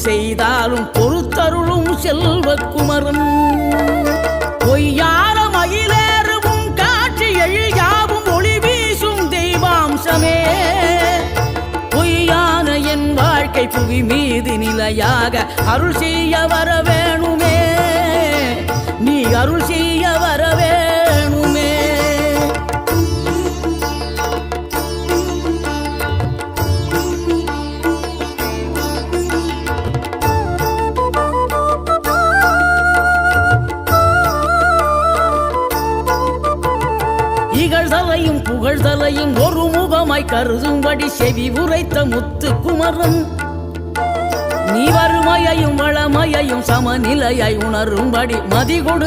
செய்தாலும் பொறுத்தருளும் செல்வக்குமரன் பொய்யான மயிலேறவும் காட்சி எழியாவும் ஒளி வீசும் தெய்வாம்சமே பொய்யான என் வாழ்க்கை புவி மீது நிலையாக அருள் செய்ய வர வேணுமே நீ அருள் செய்ய வர வேணுமே இகழ்தலையும் புகழ்தலையும் ஒரு முகமாய் கருதும்படி செவி உரைத்த முத்து குமரன் நீ வறுமையையும் வளமையையும் சமநிலையை உணரும்படி மதி கொடு